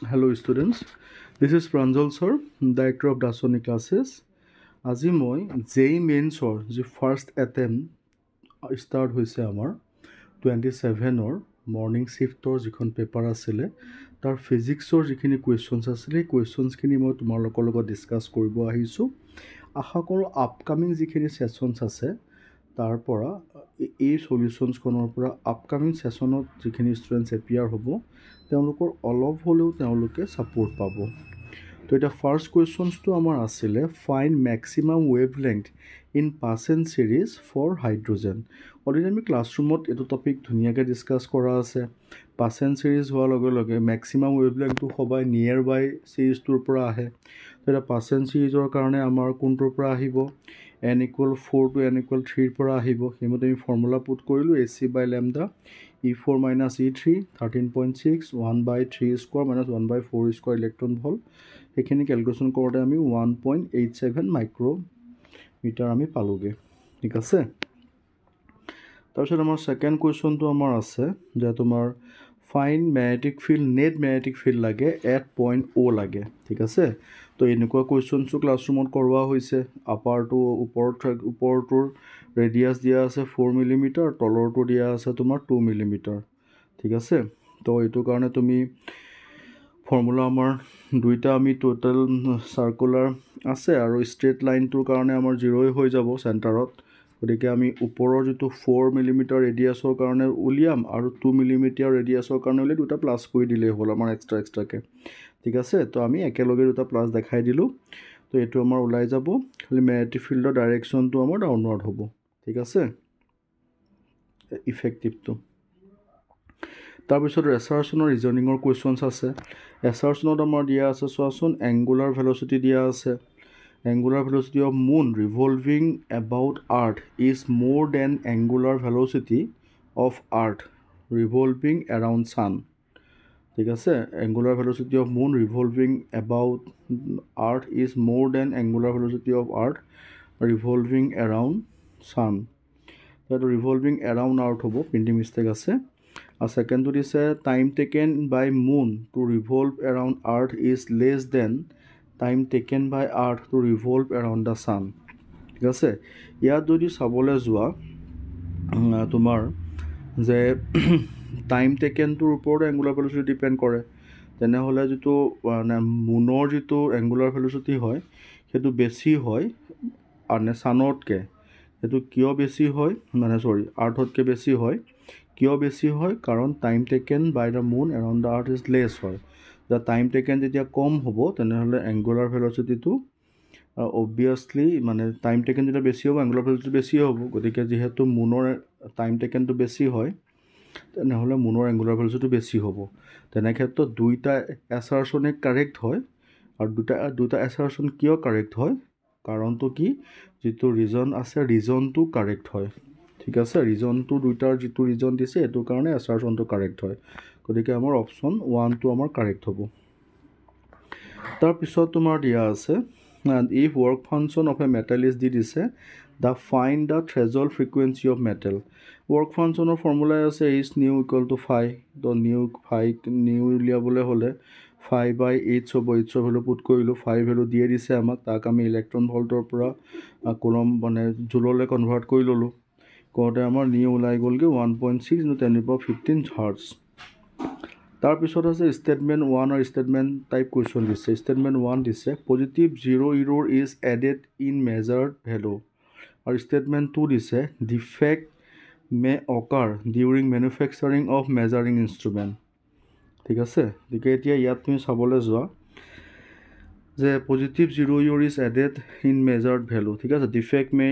Hello students, this is Pranjal sir, Director of Dasoni classes. আজি মই জেই মেইনছৰ যি ফাৰ্ষ্ট এটেম্প ষ্টাৰ্ট হৈছে আমাৰ 27-ৰ মৰ্ণিং শ্বিফ্টৰ যিখন পেপাৰ আছিলে তাৰ ফিজিক্সৰ যিখিনি কুৱেশ্যনছ আছিলে সেই কুৱেশ্যনছখিনি মই তোমালোকৰ লগত ডিছকাছ কৰিব আহিছোঁ। আশা কৰোঁ আপকামিং যিখিনি ছেশ্যনছ আছে তাৰ পৰা এই সলিউশ্যনছখনৰ পৰা আপকামিং ছেশ্যনত যিখিনি ষ্টুডেণ্টছ এপিয়াৰ হ'ব তেওঁলোকৰ অলপ হ'লেও তেওঁলোকে ছাপোৰ্ট পাব। তো এটা ফাৰ্ষ্ট কুৱেশ্যনছটো আমাৰ আছিলে find maximum wave length in পাৰ্চেণ্ট ছিৰিজ ফৰ হাইড্ৰজেন। অলৰেডি আমি ক্লাছৰুমত এইটো টপিক ধুনীয়াকৈ ডিছকাছ কৰা আছে। পাৰ্চেণ্ট ছিৰিজ হোৱাৰ লগে লগে মেক্সিমাম ৱেভ লেংথটো সবাই নিয়েৰ বাই ছিৰিজটোৰ পৰা আহে। তো এটা পাৰ্চেণ্ট ছিৰিজৰ কাৰণে আমাৰ কোনটোৰ পৰা আহিব n=4 to n=3 পৰা আহিব। সেইমতে আমি ফৰ্মুলা পুট কৰিলোঁ AC/λ E4 - E3 13.6 1/3² - 1/4² electron volt. সেইখিনি কেলকুলেশ্যন কৰোঁতে আমি 1.87 মাইক্ৰ'মিটাৰ আমি পালোগৈ। ঠিক আছে। তাৰপিছত আমাৰ ছেকেণ্ড কুৱেশ্যনটো আমাৰ আছে যে তোমাৰ fine magnetic field net magnetic field লাগে এট পইণ্ট O লাগে। ঠিক আছে। তো এনেকুৱা কুৱেশ্যনছো ক্লাছৰুমত কৰোৱা হৈছে। আপাৰটো ওপৰটোৰ ৰেডিয়াছ দিয়া আছে 4 মিলিমিটাৰ, তলৰটো দিয়া আছে তোমাৰ 2 মিলিমিটাৰ। ঠিক আছে। তো এইটো কাৰণে তুমি ফৰ্মুলা আমাৰ দুইটা আমি টোটেল চাৰ্কুলাৰ আছে আৰু ষ্ট্ৰেইট লাইনটোৰ কাৰণে আমাৰ 0 হৈ যাব চেণ্টাৰত। গতিকে আমি ওপৰৰ যিটো 4 মিলিমিটাৰ ৰেডিয়াছৰ কাৰণে উলিয়াম আৰু 2 মিলিমিটাৰ ৰেডিয়াছৰ কাৰণে উলিয়াই দুটা প্লাছ কৰি দিলেই হ'ল আমাৰ এক্সট্ৰাকৈ। ঠিক আছে। তো আমি একেলগে দুটা প্লাছ দেখাই দিলোঁ। তো এইটো আমাৰ ওলাই যাব, খালি মেগনেটিক ফিল্ডৰ ডাইৰেকশ্যনটো আমাৰ ডাউনৱাৰ্ড হ'ব। ঠিক আছে, ইফেক্টিভটো। তাৰপিছত ৰেচাৰ্চনৰ ৰিজনিঙৰ কুৱেশ্যনছ আছে। ৰেচাৰ্চনত আমাৰ দিয়া আছে চোৱাচোন, এংগুলাৰ ভেলচিটি দিয়া আছে। Angular velocity of moon revolving about earth is more than angular velocity of earth revolving around sun. ঠিক আছে। Angular velocity of moon revolving about earth is more than angular velocity of earth revolving around sun. সেইটো revolving around earth হ'ব, printing mistake আছে। আৰু ছেকেণ্ডটো দিছে time taken by moon to revolve around earth is less than time taken by earth to revolve around the sun. ঠিক আছে। ইয়াত যদি চাবলৈ যোৱা তোমাৰ যে টাইম টেকেনটোৰ ওপৰত এংগুলাৰ ভেলচিটি ডিপেণ্ড কৰে, তেনেহ'লে যিটো মানে মুনৰ যিটো এংগুলাৰ ভেলচিটি হয় সেইটো বেছি হয় মানে ছানতকৈ। সেইটো কিয় বেছি হয় আৰ্থতকৈ বেছি হয়। কিয় বেছি হয়? কাৰণ time taken by the moon around the earth is less হয়। যেতিয়া টাইম টেকেন যেতিয়া কম হ'ব তেনেহ'লে এংগুলাৰ ভেলচিটিটো অবভিয়াছলি মানে টাইম টেকেন যেতিয়া বেছি হ'ব এংগুলাৰ ভেলচিটি বেছিয়ে হ'ব। গতিকে যিহেতু মুনৰ টাইম টেকেনটো বেছি হয় তেনেহ'লে মুনৰ এংগুলাৰ ভেলচিটিটো বেছি হ'ব। তেনে ক্ষেত্ৰত দুইটা এছাৰশ্যনে কাৰেক্ট হয়। আৰু দুটা এছাৰশ্যন কিয় কাৰেক্ট হয়? কাৰণটো কি? যিটো ৰিজন আছে ৰিজনটো কাৰেক্ট হয়। ঠিক আছে। ৰিজনটো দুইটাৰ যিটো ৰিজন দিছে এইটোৰ কাৰণে এছাৰশ্যনটো কাৰেক্ট হয়। গতিকে আমাৰ অপশ্যন 1টো আমাৰ কাৰেক্ট হ'ব। তাৰপিছত তোমাৰ দিয়া আছে if work function of a metal is দি দিছে the find the threshold frequency of metal. Work ফাংচনৰ ফৰ্মুলাই আছে H nu equal to phi. তো নিউ উলিয়াবলৈ হ'লে 5/h হ'ব। এইচৰ ভেলু পুট কৰিলোঁ, 5 ভেলু দিয়ে দিছে আমাক, তাক আমি ইলেক্ট্ৰন ভল্টৰ পৰা কুলম মানে জুললৈ কনভাৰ্ট কৰি ল'লোঁ। কৰোঁতে আমাৰ নিউ ওলাই গ'লগৈ 1.6 × 10⁻15 হাৰ্টছ। তাৰপিছত আছে ষ্টেটমেণ্ট 1 আৰু ষ্টেটমেণ্ট টাইপ কুৱেশ্যন দিছে। ষ্টেটমেণ্ট 1 দিছে positive 0 error is added in measured value. আৰু ষ্টেটমেণ্ট 2 দিছে defect may occur during manufacturing of measuring instrument. ঠিক আছে। গতিকে এতিয়া ইয়াত তুমি চাবলৈ যোৱা যে positive 0 error is added in measured value. ঠিক আছে। Defect may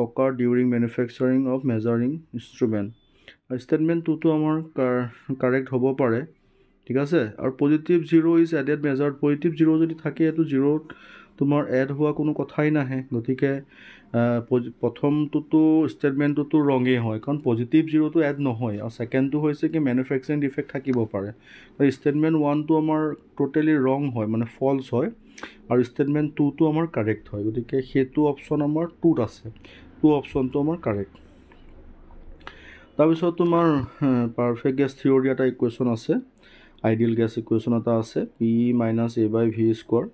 occur during manufacturing of measuring instrument. Statement 2টো আমাৰ কাৰেক্ট হ'ব পাৰে। ঠিক আছে। আৰু positive 0 is aided measured, positive 0 যদি থাকে এইটো 0ত তোমাৰ এড হোৱা কোনো কথাই নাহে। গতিকে প্ৰথমটোতো ষ্টেটমেণ্টটোতো ৰঙেই হয়, কাৰণ পজিটিভ 0টো এড নহয়। আৰু ছেকেণ্ডটো হৈছে কি মেনুফেকচাৰিং ডিফেক্ট থাকিব পাৰে। ষ্টেটমেণ্ট 1টো আমাৰ টোটেলি ৰং হয়, মানে ফল্ছ হয়। আৰু ষ্টেটমেণ্ট 2টো আমাৰ কাৰেক্ট হয়। গতিকে সেইটো অপশ্যন আমাৰ 2ত আছে। 2 অপশ্যনটো আমাৰ কাৰেক্ট। তাৰপিছত তোমাৰ পাৰফেক্ট গেছ থিয়ৰী এটা ইকুৱেশ্যন আছে। আইডিয়েল গেছ ইকুৱেশ্যন এটা আছে P minus A by V square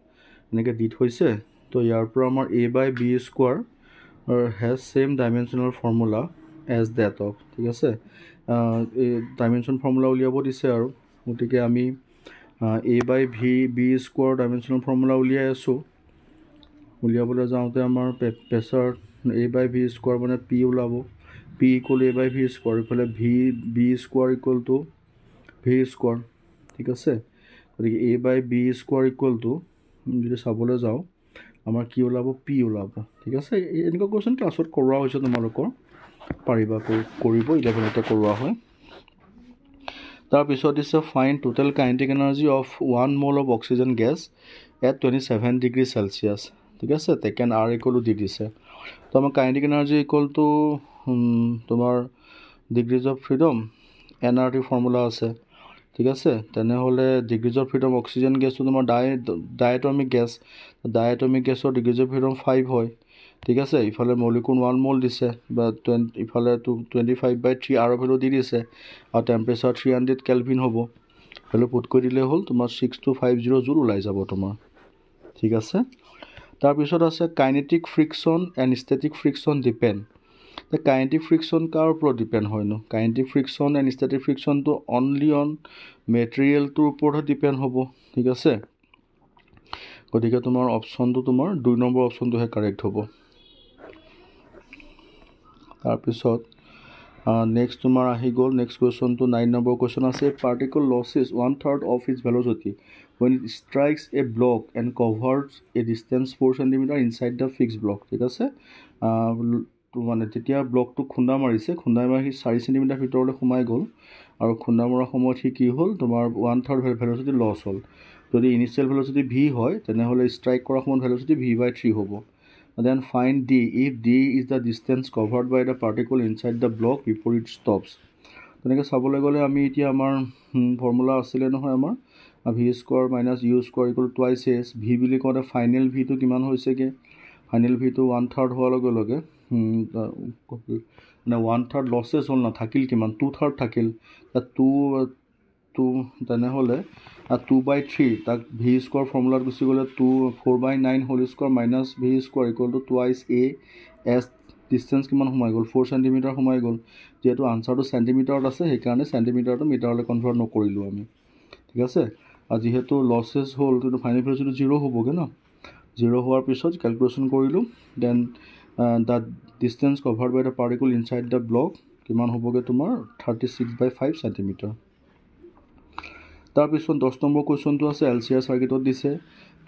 এনেকৈ দি থৈছে তো ইয়াৰ পৰা আমাৰ A by B square has same dimensional formula as that of ঠিক আছে এই ডাইমেনশ্যন ফৰ্মুলা উলিয়াব দিছে আৰু গতিকে আমি A by V B square dimensional formula উলিয়াই আছোঁ উলিয়াবলৈ যাওঁতে আমাৰ pressure A by V square মানে পি ওলাব P equal A by V square ইফালে V B square equal to V square ঠিক আছে গতিকে A by B square equal to যদি চাবলৈ যাওঁ আমাৰ কি ওলাব পি ওলাব ঠিক আছে এনেকুৱা কুৱেশ্যন ক্লাছত কৰোৱা হৈছে তোমালোকৰ পাৰিবা কৰিব 11তে কৰোৱা হয় তাৰপিছত দিছে find total kinetic energy of 1 mole of oxygen gas at 27 degree Celsius ঠিক আছে টেকেন আৰ ইকুৱেল টু দি দিছে তো আমাৰ কাইনেটিক এনাৰ্জি ইকুৱেল টু তোমাৰ degrees of freedom n R T formula আছে ঠিক আছে তেনেহ'লে ডিগ্ৰিজ অফ ফ্ৰীডম অক্সিজেন গেছটো তোমাৰ ডায়েটমিক গেছৰ ডিগ্ৰিজ অফ ফ্ৰীডম 5 হয় ঠিক আছে ইফালে মলিকুল 1 মল দিছে বা ইফালে 25/3 আৰ ভেলু দি দিছে আৰু টেম্পাৰেচাৰ 300 কেলভিন হ'ব ভেলু পুট কৰি দিলে হ'ল তোমাৰ 6250 জুল ওলাই যাব তোমাৰ ঠিক আছে তাৰপিছত আছে kinetic friction and static friction depend kinetic friction কাৰ ওপৰত ডিপেণ্ড হয়নো কাইনেটিক ফ্ৰিকশ্যন এণ্ড ষ্টেটিক ফ্ৰিকশ্যনটো অনলি অন মেটেৰিয়েলটোৰ ওপৰতহে ডিপেণ্ড হ'ব ঠিক আছে গতিকে তোমাৰ অপশ্যনটো তোমাৰ 2 নম্বৰ অপশ্যনটোহে কাৰেক্ট হ'ব তাৰপিছত নেক্সট তোমাৰ আহি গ'ল নেক্সট কুৱেশ্যনটো 9 নম্বৰ কুৱেশ্যন আছে particle loses 1/3 of its velocity when it strikes a block and covers a distance 4 cm inside the fixed block ঠিক আছে মানে যেতিয়া ব্লকটো খুন্দা মাৰি সি 4 cm ভিতৰলৈ সোমাই গ'ল আৰু খুন্দা মৰাৰ সময়ত সি কি হ'ল তোমাৰ 1/3 ভেল'চিটি লছ হ'ল যদি ইনিচিয়েল ভেল'চিটি ভি হয় তেনেহ'লে ষ্ট্ৰাইক কৰাৰ সময়ত ভেল'চিটি v/3 হ'ব then find d if d is the distance covered by the particle inside the block before it stops তেনেকৈ চাবলৈ গ'লে আমি এতিয়া আমাৰ ফৰ্মুলা আছিলে নহয় আমাৰ V square minus U square equal twice S V বুলি কওঁতে ফাইনেল ভিটো কিমান হৈছেগৈ ফাইনেল ভিটো 1/3 হোৱাৰ লগে লগে মানে 1/3 লছেছ হ'ল নাথাকিল কিমান 2/3 থাকিল টু তেনেহ'লে 2/3 তাক ভি স্কোৱাৰ ফৰ্মুলাত গুচি গ'লে 4/9 whole square minus V square equal to twice A S distance কিমান সোমাই গ'ল 4 চেণ্টিমিটাৰ সোমাই গ'ল যিহেতু আনচাৰটো চেণ্টিমিটাৰত আছে সেইকাৰণে চেণ্টিমিটাৰটো মিটাৰলৈ কনভাৰ্ট নকৰিলোঁ আমি ঠিক আছে আৰু যিহেতু লছেছ হ'ল কিন্তু ফাইনেল ভেল'চিটি 0 হ'বগৈ ন 0 হোৱাৰ পিছত কেলকুলেশ্যন কৰিলোঁ then the distance covered by the particle inside the block কিমান হ'বগৈ তোমাৰ 36/5 চেণ্টিমিটাৰ তাৰপিছত 10 নম্বৰ কুৱেশ্যনটো আছে LCR চাৰ্কিটত দিছে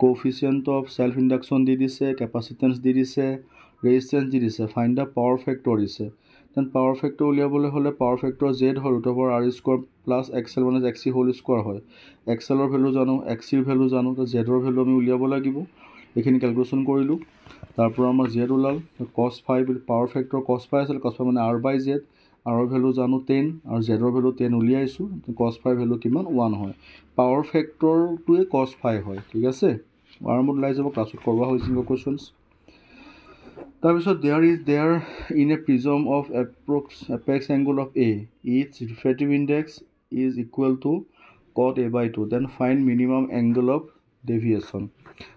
কোএফিচিয়েণ্ট অফ ছেল্ফ ইণ্ডাকশ্যন দি দিছে কেপাচিটেঞ্চ দি দিছে ৰেজিষ্টেঞ্চ দি দিছে ফাইণ্ড দ্য পাৱাৰ ফেক্টৰ দিছে দেন পাৱাৰ ফেক্টৰ উলিয়াবলৈ হ'লে পাৱাৰ ফেক্টৰ জেড হয় √r² plus XL - XC whole square হয় XLৰ ভেলু জানো XCৰ ভেলু জানো তো জেডৰ ভেলু আমি উলিয়াব লাগিব এইখিনি কেলকুলেশ্যন কৰিলোঁ তাৰপৰা আমাৰ জেড ওলাল cos phi power factor cos phi আছিল cos phi মানে r/z আৰৰ ভেলু জানো 10 আৰু জেডৰ ভেলু 10 উলিয়াইছোঁ cos phi ভেলু কিমান 1 হয় পাৱাৰ ফেক্টৰটোৱে cos phi হয় ঠিক আছে আৰামত ওলাই যাব ক্লাছত কৰোৱা হৈছিল কুৱেশ্যনছ তাৰপিছত there in a prism of apex angle of a its refractive index is equal to cot a/2 then find minimum angle of deviation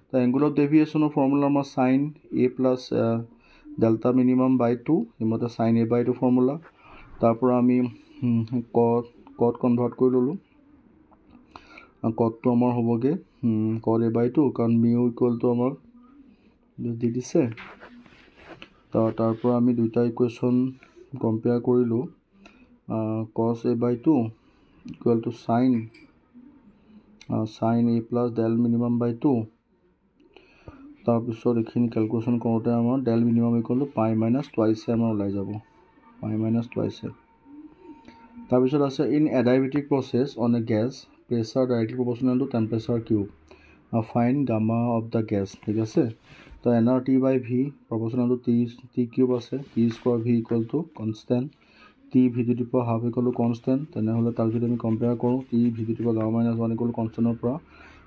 তো এংগল অফ ডেভিয়েশ্যনৰ ফৰ্মুলা আমাৰ sine A plus delta minimum by 2 সেইমতে sign a/2 formula তাৰপৰা আমি কট convert কৰি ল'লোঁ কটটো আমাৰ হ'বগৈ cot a/2 কাৰণ মিউ ইকুৱেল টু আমাৰ দি দিছে তাৰপৰা আমি দুইটা ইকুৱেশ্যন কম্পেয়াৰ কৰিলোঁ cos a/2 equal to sine a plus del minimum by 2 তাৰপিছত এইখিনি কেলকুলেশ্যন কৰোঁতে আমাৰ del minimum equal to pi minus টুৱাইছে আমাৰ ওলাই যাব পাই মাইনাছ টুৱাইছে তাৰপিছত আছে in adiabatic process on a gas pressure directly proportional to temperature cube find gamma of the gas ঠিক আছে তো nRT/v proportional to T cube আছে T square V equal to constant T v² equal to constant তেনেহ'লে তাক যদি আমি compare কৰোঁ T v² gamma -1 equal to কনষ্টেণ্টৰ পৰা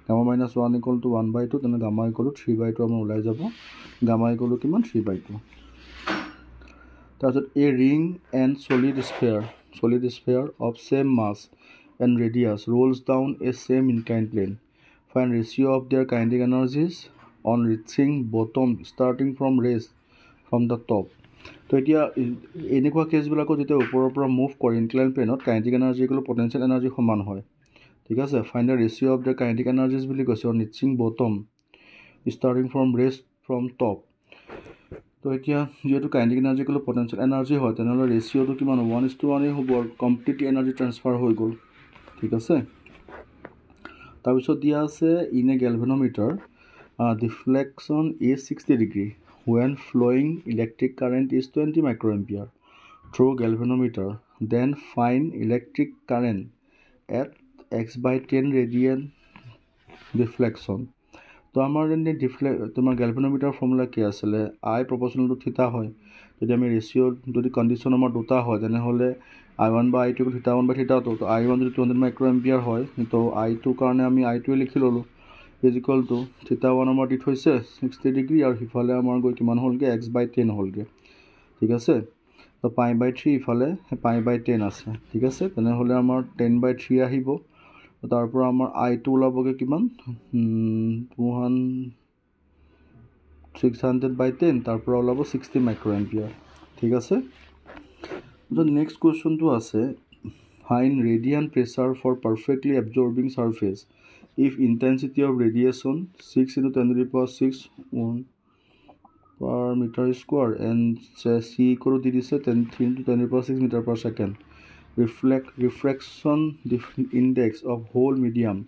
গামা -1 ইকুৱেল টু 1/2 তেনে গামা ইকুৱেল টু 3/2 আমাৰ ওলাই যাব গামা ইকুৱেল টু কিমান 3/2 তাৰপিছত a ring and solid sphere of same mass and radius rolls down a same inclined plane. Find ratio of their kinetic energies on reaching bottom starting from rest from the top. তো এতিয়া এনেকুৱা কেছবিলাকত যেতিয়া ওপৰৰ পৰা move কৰে incline প্লেনত kinetic energy equal potential energy সমান হয় ঠিক আছে find the ratio' of the kinetic energies বুলি কৈছে on reaching bottom starting from rest from top তো এতিয়া যেহেতু kinetic energy equal potential energy হয় তেনেহ'লে ৰেচিঅ'টো কিমান হ'ব 1:1 হ'ব আৰু কমপ্লিট এনাৰ্জি ট্ৰান্সফাৰ হৈ গ'ল ঠিক আছে তাৰপিছত দিয়া আছে in a galvanometer deflection is 60 degree when flowing electric current is 20 microampere through galvanometer then find electric current at x/10 radian deflection তো আমাৰ যেনে তোমাৰ galvanometer ফৰ্মুলা কি আছিলে I proportional to theta হয় যদি আমি ৰেচিঅ যদি কণ্ডিশ্যন আমাৰ দুটা হয় তেনেহ'লে I1 বা I2 theta 1 বা theta 2 তো I1 যদি 200 microampere হয় তো I2 কাৰণে আমি I2 লিখি ল'লোঁ is equal to theta 1 আমাৰ দিত হৈছে 60 ডিগ্ৰী আৰু ইফালে আমাৰ গৈ কিমান হ'লগে x/10 হ'লগে ঠিক আছে তো π/3 ইফালে π/10 আছে ঠিক আছে তেনেহ'লে আমাৰ 10/3 আহিব তাৰ পৰা আমাৰ I2 ওলাবগে কিমান 600/10 তাৰ পৰা ওলাব 60 মাইক্ৰ'এম্পিয়াৰ ঠিক আছে তো নেক্সট কুৱেশ্যনটো আছে find radiation pressure for perfectly absorbing surface if intensity of radiation 6 × 10⁶ per meter square and C equal to 10 × 10⁶ meter per second refraction index of whole medium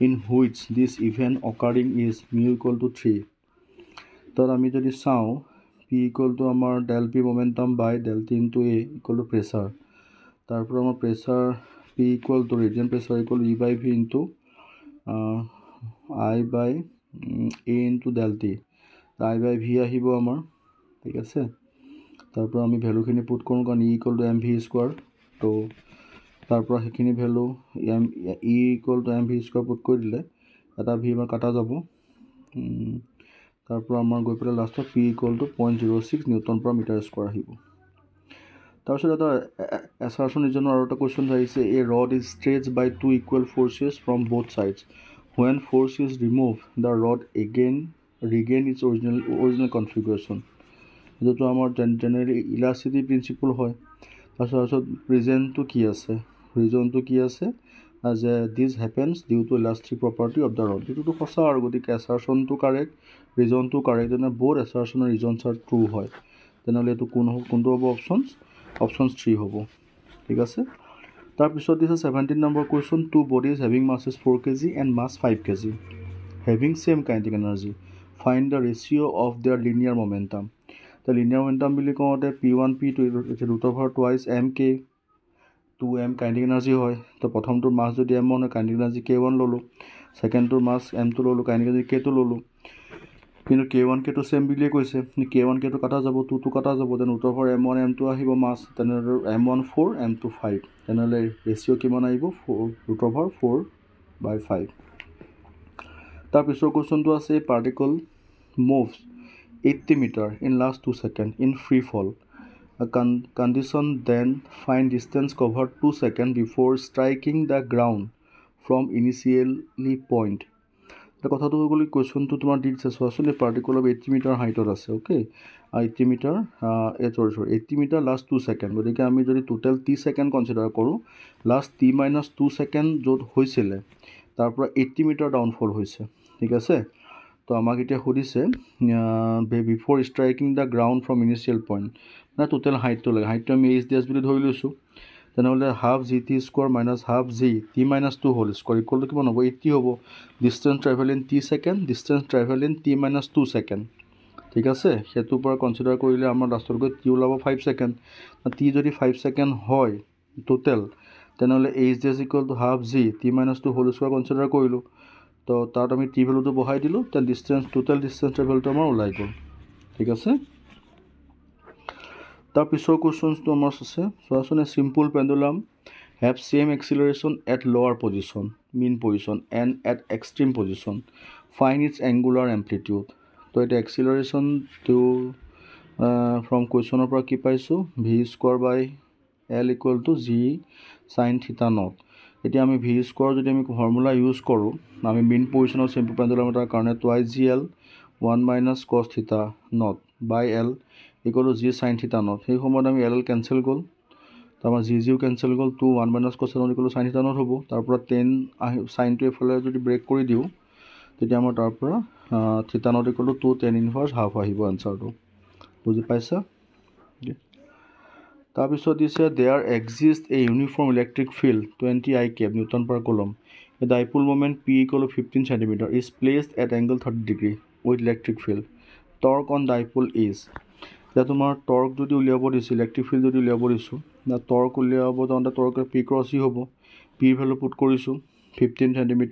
in which this event occurring is mu equal to 3 তো আমি যদি চাওঁ P equal to আমাৰ del P momentum by del T into A equal to pressure তাৰপৰা আমাৰ pressure P equal to radiant pressure equal to E/V into I/A into del T I/V আহিব আমাৰ ঠিক আছে তাৰপৰা আমি ভ্যালুখিনি পুট কৰোঁ কাৰণ E equal to mv square তো তাৰপৰা সেইখিনি value E equal to mv square put কৰি দিলে এটা V আমাৰ কাটা যাব তাৰপৰা আমাৰ গৈ পেলাই লাষ্টত P equal to 0.06 Newton per meter square আহিব তাৰপিছত এটা assertion ৰিজনৰ আৰু এটা কুৱেশ্যন আহিছে a rod is stretched by two equal forces from both sides when force is removed the rod again regain its original configuration যেটো আমাৰ generally elasticity principle হয় তাৰপিছত ৰিজনটো কি আছে as this happens due to elastic property of the rod এটোটো সঁচা আৰু গতিকে assertionটো correct ৰিজনটো correct তেনে both assertion and reasons are true হয় তেনেহ'লে এটো কোনটো হ'ব অপশন 3 হ'ব ঠিক আছে তাৰপিছত দিছে 17 number question two bodies having masses 4 kg and mass 5 kg having same kinetic energy find the ratio of their linear momentum the linear momentum বুলি কওঁতে p1 p2 √2 mk 2m kinetic energy হয় তো প্ৰথমটোৰ মাস যদি m1 হয় kinetic energy k1 ললো সেকেন্ডটোৰ মাস m2 ললো kinetic energy k2 ললো কিন্তু k1 k2 সেম বুলি কৈছে k1 k2 কাটা যাব 2 2 কাটা যাব দেন √m1 m2 আহিব মাস তেনেহ'লে m1 4 m2 5 তেনেহ'লে ৰেচিঅ কিমান আহিব 4/4/5 তাৰ পিছৰ কোৱেশ্যনটো আছে particle moves 80 meter in last 2 seconds in free fall a condition then find distance covered 2 seconds before striking the ground from initially point the কথাটো হৈ গ'ল কোৱেশ্যনটো তোমাৰ দিছে চোৱাচোন এই পাৰ্টিকল অফ 80 মিটাৰ হাইটত আছে okay 80 metre 80 metre last 2 second গতিকে আমি যদি টোটাল 30 সেকেন্ড কনসিডাৰ কৰোঁ লাষ্ট t - 2 সেকেন্ড য'ত হৈছিলে তাৰ পৰা 80 মিটাৰ ডাউনফল হৈছে ঠিক আছে তো আমাক এতিয়া সুধিছে before striking the ground from initial point না টোটেল হাইটটো লাগে হাইটটো আমি h' বুলি ধৰি লৈছোঁ তেনেহ'লে half gt square minus half g t - 2 whole square equal to কিমান হ'ব 80 হ'ব distance travel in t second distance travel in t - 2 second ঠিক আছে সেইটোৰ পৰা কনসিডাৰ কৰিলে আমাৰ লাষ্টত গৈ t ওলাব 5 সেকেন্ড t যদি 5 সেকেন্ড হয় টোটেল তেনেহ'লে h' equal to half g t - 2 whole square consider কৰিলোঁ তো তাত আমি t ভ্যালুটো বহাই দিলোঁ তেন ডিষ্টেঞ্চ টোটেল ডিষ্টেঞ্চ ট্ৰেভেলটো আমাৰ ওলাই গ'ল ঠিক আছে তাৰ পিছৰ কোৱেশ্যনটো আমাৰ আছে চোৱাচোন a simple pendulum have same acceleration at lower position mean position and at extreme position find its angular amplitude তো এটা acceleration to from questioner পৰা কি পাইছো v² by l equal to g sin theta naught এতিয়া আমি V square যদি আমি formula use কৰোঁ আমি মেইন পজিশ্যনৰ চেম্পুল পেণ্ডুলাম এটাৰ কাৰণে twice G L 1 minus cos theta naught by L equal to G sine theta naught সেই সময়ত আমি এল কেঞ্চেল গ'ল তাৰপৰা জি জিও কেঞ্চেল গ'ল 2 1 minus cos theta naught equal to sign theta not হ'ব তাৰপৰা 10 চাইনটো এইফালে যদি ব্ৰেক কৰি দিওঁ তেতিয়া আমাৰ তাৰপৰা theta naught equal to 2 10 inverse half আহিব এনচাৰটো বুজি পাইছা তাৰপিছত দিছে there exist a uniform electric field 20 I cap newton per coulomb a dipole moment P equal to 15 cm is placed at angle 30 degree with electric field torque on dipole is এতিয়া তোমাৰ torque যদি উলিয়াব দিছোঁ electric field যদি উলিয়াব দিছোঁ torque উলিয়াব যাওঁতে টৰ্কৰ P ক্ৰছ ই হ'ব P ভেলু পুট কৰিছোঁ 15 cm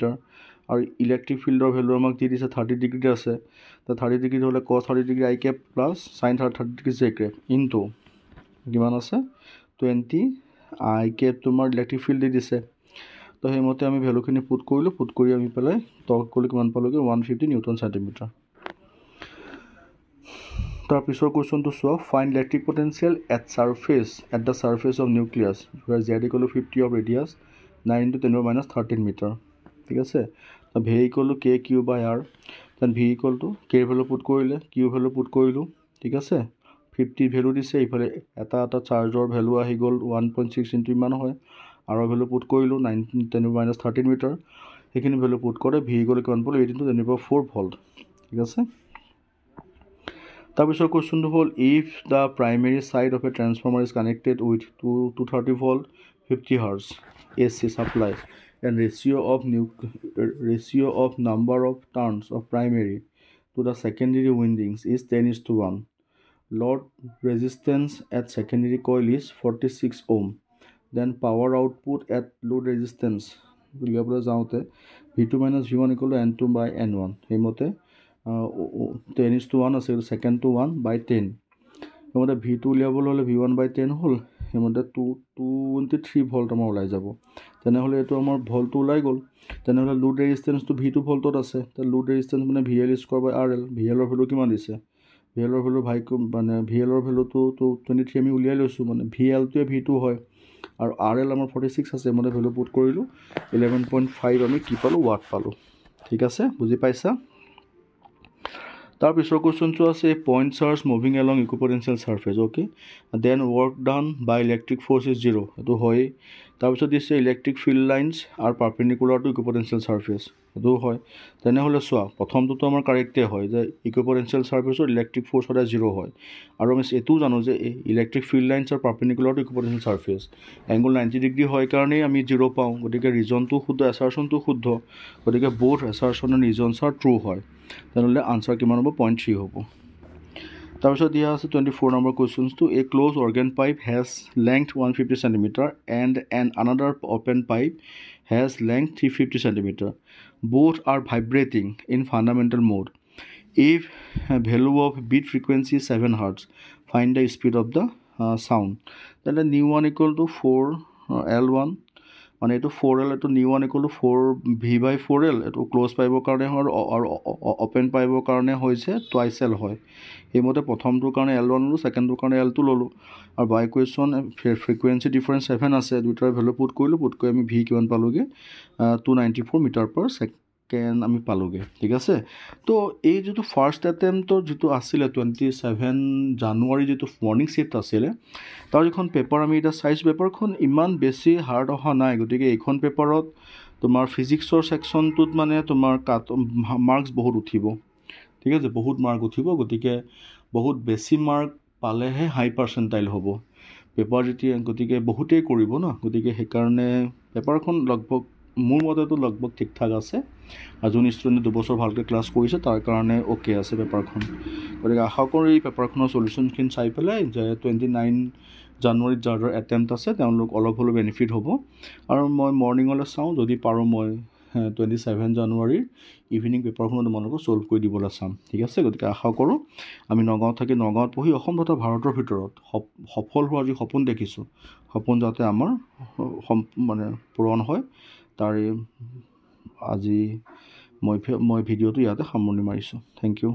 আৰু ইলেক্ট্ৰিক ফিল্ডৰ ভেলু আমাক দি দিছে 30 ডিগ্ৰীতে আছে তো 30 ডিগ্ৰী হ'লে cos 30 degree I cap plus sin 30 degree J cap into কিমান আছে 20 I cap তোমাৰ ইলেক্ট্ৰিক ফিল্ড দি দিছে তো সেইমতে আমি ভেলুখিনি পুট কৰিলোঁ পুট কৰি আমি পেলাই টৰ্ক কৰিলে কিমান পালোঁগৈ 150 নিউটন চেণ্টিমিটাৰ তাৰপিছৰ কুৱেশ্যনটো চোৱা find electric potential at the surface of nucleus where Z equal to 50 of radius 9 × 10 - 13 metre ঠিক আছে V equal to K Q by R then V equal to কেৰ ভেলু পুট কৰিলে কিউ ভেলু পুট কৰিলোঁ ঠিক আছে 50 value দিছে এইফালে এটা চাৰ্জৰ ভেলু আহি গ'ল 1.6 ইনটু ইমান হয় আৰু ভেলু পুট কৰিলোঁ 9 × 10 - 13 মিটাৰ সেইখিনি ভেলু পুট কৰে ভি ইকুৱেল কিমান পালোঁ 18 × 10⁴ ভল্ট ঠিক আছে তাৰপিছৰ কুৱেশ্যনটো হ'ল if the primary side of A transformer is connected with 230 volt 50 hertz AC supply and ratio of number of turns of primary to the secondary windings is 10:1 load resistance at secondary coil is 46 ohm then power output at load resistance উলিয়াবলৈ যাওঁতে V2 - V1 equal to N2 by N1 সেইমতে 10:1 আছে সেকেন্ডটো 1/10 সেইমতে V2 উলিয়াবলৈ হ'লে V1/10 হ'ল সেইমতে 223 volt আমাৰ ওলাই যাব তেনেহ'লে এইটো আমাৰ ভল্টটো ওলাই গ'ল তেনেহ'লে লোড ৰেজিষ্টেঞ্চটো V2 ভল্টত আছে তো লোড ৰেজিষ্টেঞ্চ মানে VL² / RL VLৰ ভেলু কিমান দিছে VLৰ ভেলু মানে VLৰ ভেলুটো 23 আমি উলিয়াই লৈছোঁ মানে VLটোৱে V2 হয় আৰু RL আমাৰ 46 আছে মানে ভেলু পুট কৰিলোঁ 11.5 আমি কি পালোঁ ৱাট পালোঁ ঠিক আছে বুজি পাইছা তাৰপিছৰ কুৱেশ্যনটো আছে point charge moving along equipotential surface okay then work done by electric force is 0 এইটো হয় তাৰপিছত দিছে ইলেক্ট্ৰিক ফিল্ড লাইনছ আৰু পাৰপেণ্ডিকুলাৰ টু ইকুইপটেঞ্চিয়েল ছাৰ্ফেচ এইটোও হয় তেনেহ'লে চোৱা প্ৰথমটোতো আমাৰ কাৰেক্টেই হয় যে ইকুইপটেঞ্চিয়েল ছাৰ্ফেচৰ ইলেক্ট্ৰিক ফ'ৰ্চ সদায় 0 হয় আৰু আমি এইটোও জানো যে ইলেক্ট্ৰিক ফিল্ড লাইনছ আৰু perpendicular to equipotential surface angle 90 degree হয় কাৰণেই আমি 0 পাওঁ গতিকে ৰিজনটো শুদ্ধ এছাৰশ্যনটো শুদ্ধ গতিকে বোথ এছাৰশ্যন আৰু ৰিজনছ আৰ ট্ৰু হয় তেনেহ'লে আনচাৰ কিমান হ'ব 0.3 হ'ব তাৰপিছত দিয়া আছে 24 নম্বৰ কুৱেশ্যনটো a closed organ pipe has length 150 cm and another open pipe has length 350 cm both are vibrating in fundamental mode if value of beat frequency is 7 Hz find the speed of the sound then the new one equal to 4 L1 মানে এইটো 4L এইটো new one equal to 4V/4L এইটো close পাইবৰ কাৰণে হয় আৰু open পাইবৰ কাৰণে হৈছে twice L হয় সেইমতে প্ৰথমটোৰ কাৰণে L1 ল'লোঁ ছেকেণ্ডটোৰ কাৰণে L2 ল'লোঁ আৰু বাই কুৱেশ্যন ফ্ৰিকুৱেঞ্চি ডিফাৰেঞ্চ 7 আছে দুটাৰ ভেলু পুট কৰিলোঁ পুট কৰি আমি ভি কিমান পালোঁগৈ 294 মিটাৰ পাৰ ছেকেণ্ড আমি পালোঁগৈ ঠিক আছে তো এই যিটো ফাৰ্ষ্ট এটেম্পটৰ যিটো আছিলে 27 জানুৱাৰী যিটো মৰ্ণিং শ্বিফ্ট আছিলে তাৰ যিখন পেপাৰ আমি এতিয়া চাইছোঁ পেপাৰখন ইমান বেছি হাৰ্ড অহা নাই গতিকে এইখন পেপাৰত তোমাৰ ফিজিক্সৰ ছেকশ্যনটোত মানে তোমাৰ মাৰ্কছ বহুত উঠিব ঠিক আছে বহুত মাৰ্ক উঠিব গতিকে বহুত বেছি মাৰ্ক পালেহে হাই পাৰ্চেণ্টাইল হ'ব পেপাৰ যেতিয়া গতিকে বহুতেই কৰিব ন গতিকে সেইকাৰণে পেপাৰখন লগভগ মোৰ মতেতো লগভগ ঠিক ঠাক আছে আৰু যোন ষ্টুডেণ্টে 2 বছৰ ভালকৈ ক্লাছ কৰিছে তাৰ কাৰণে অ'কে আছে পেপাৰখন গতিকে আশা কৰোঁ এই পেপাৰখনৰ চলিউশ্যনখিনি চাই পেলাই যে 29 জানুৱাৰীত যাৰ এটেম্পট আছে তেওঁলোক অলপ হ'লেও বেনিফিট হ'ব আৰু মই মৰ্ণিঙলৈ চাওঁ যদি পাৰোঁ মই 27 জানুৱাৰীৰ ইভিনিং পেপাৰখনো তোমালোকক ছল্ভ কৰি দিবলৈ চাম ঠিক আছে গতিকে আশা কৰোঁ আমি নগাঁৱত থাকি নগাঁৱত পঢ়ি অসম তথা ভাৰতৰ ভিতৰত সফল হোৱাৰ যি সপোন দেখিছোঁ সপোন যাতে আমাৰ মানে পূৰণ হয় তাৰে আজি মই ভিডিঅ'টো ইয়াতে সামৰণি মাৰিছোঁ থেংক ইউ